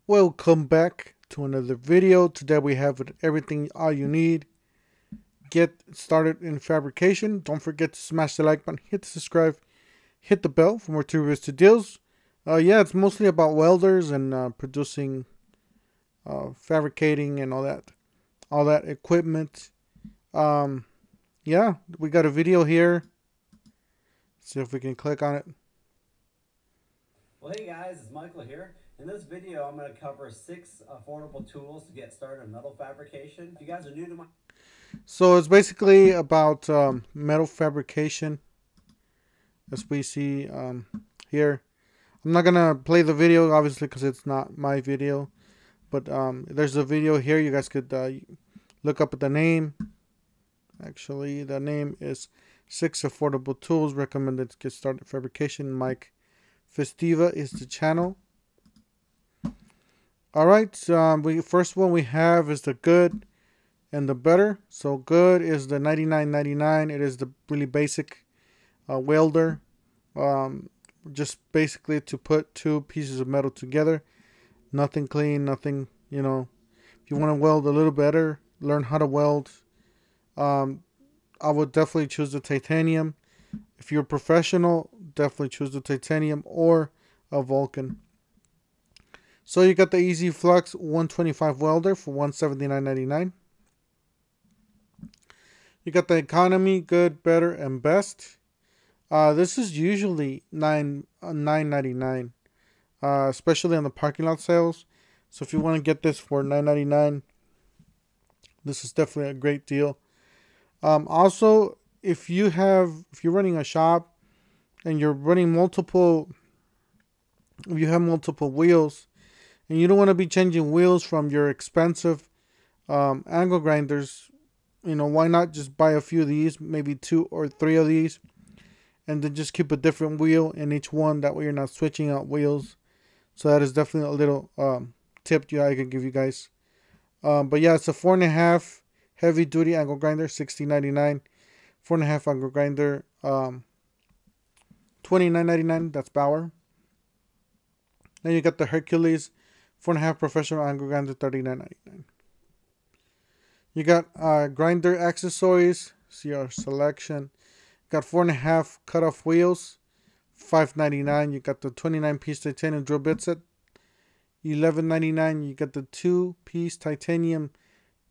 Welcome back to another video. Today we have everything all you need. Get started in fabrication. Don't forget to smash the like button, hit the subscribe, hit the bell for more tutorials to deals. Yeah, it's mostly about welders and producing, fabricating and all that equipment. Yeah, we got a video here. See if we can click on it. Well, hey guys, it's Michael here. In this video, I'm going to cover 6 affordable tools to get started in metal fabrication. If you guys are new to my... So it's basically about metal fabrication, as we see here. I'm not gonna play the video obviously because it's not my video, but there's a video here. You guys could look up at the name. Actually, the name is 6 affordable tools recommended to get started fabrication. Mike Festiva is the channel. All right, first one we have is the good and the better. So good is the $99.99. It is the really basic welder. Just basically to put two pieces of metal together. Nothing clean, nothing, you know. If you want to weld a little better, learn how to weld, I would definitely choose the titanium. If you're a professional, definitely choose the titanium or a Vulcan. So you got the Easy Flux 125 welder for $179.99. You got the economy, good, better, and best. This is usually $9.99, especially on the parking lot sales. So if you want to get this for $9.99, this is definitely a great deal. Also, if you're running a shop and you're running if you have multiple wheels, and you don't want to be changing wheels from your expensive angle grinders, you know, why not just buy a few of these, maybe 2 or 3 of these, and then just keep a different wheel in each one. That way you're not switching out wheels. So that is definitely a little tip I can give you guys. But yeah, it's a 4.5 heavy duty angle grinder, $16.99. 4.5 angle grinder, $29.99. That's Bauer. Then you got the Hercules 4.5 professional angle grinder, $39.99. You got grinder accessories. See our selection. Got 4.5 cutoff wheels, $5.99. You got the 29-piece titanium drill bit set, $11.99. You got the 2-piece titanium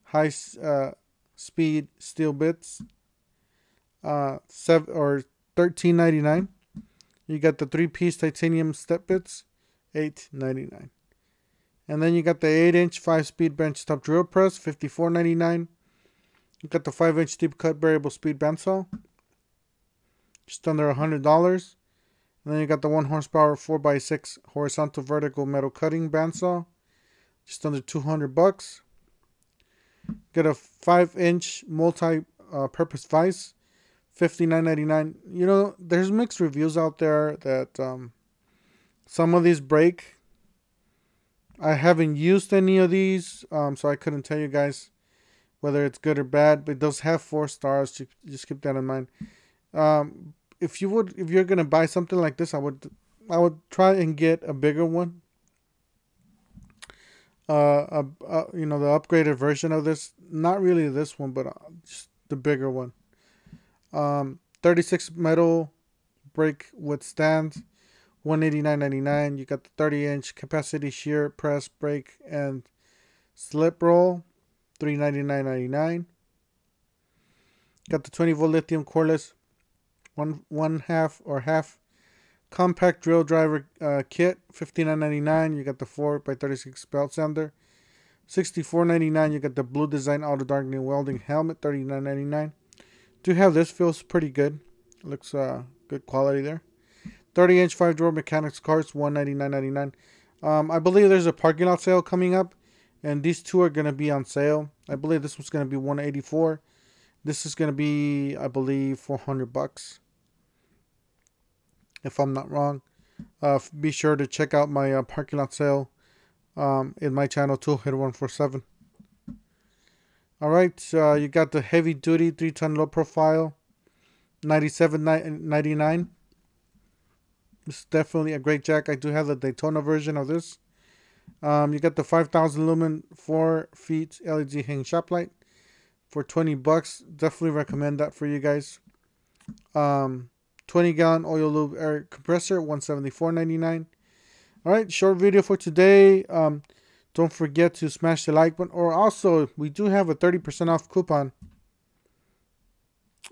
high speed steel bits, $13.99. You got the 3-piece titanium step bits, $8.99. And then you got the 8-inch 5-speed bench top drill press, $54.99. You got the 5-inch deep cut variable speed bandsaw, just under $100. And then you got the 1 horsepower 4x6 horizontal vertical metal cutting bandsaw, just under $200. Get a 5-inch multi-purpose vise, $59.99. You know, there's mixed reviews out there that some of these break. I haven't used any of these, so I couldn't tell you guys whether it's good or bad. But it does have 4 stars. Just keep that in mind. If you're gonna buy something like this, I would try and get a bigger one. You know, the upgraded version of this. Not really this one, but just the bigger one. 36 metal break withstand, $189.99. You got the 30-inch capacity shear press brake and slip roll, $399.99. Got the 20-volt lithium cordless one half compact drill driver kit, $59.99. You got the 4x36 belt sander, $64.99. You got the blue design auto darkening welding helmet, $39.99. Do have this, feels pretty good. Looks good quality there. 30-inch 5-drawer mechanics carts, $199.99. I believe there's a parking lot sale coming up, and these two are going to be on sale. I believe this one's going to be $184. This is going to be, I believe, $400, if I'm not wrong. Be sure to check out my parking lot sale in my channel, Toolhit147. All right, you got the heavy duty 3-ton low profile, $97.99. This is definitely a great jack. I do have the Daytona version of this. You got the 5,000 lumen 4 feet LED hang shop light for $20. Definitely recommend that for you guys. 20-gallon oil lube air compressor, $174.99. All right, short video for today. Don't forget to smash the like button. Or also, we do have a 30% off coupon.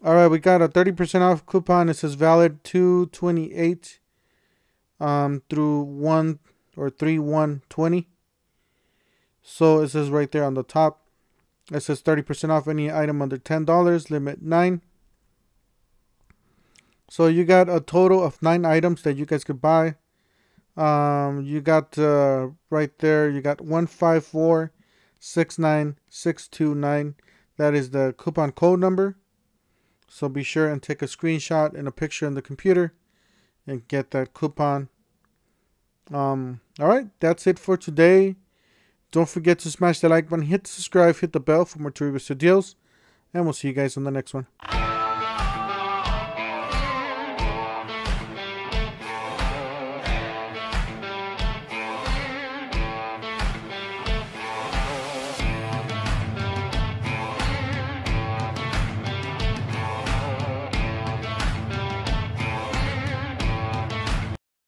All right, we got a 30% off coupon. It says valid 2/28 through 1 or 3/1/20. So it says right there on the top. It says 30% off any item under $10. Limit 9. So you got a total of 9 items that you guys could buy. You got right there, you got 154,69629. That is the coupon code number. So be sure and take a screenshot and a picture in the computer and get that coupon. All right, that's it for today. Don't forget to smash the like button, hit the subscribe, hit the bell for more Turribisto deals, and we'll see you guys on the next one.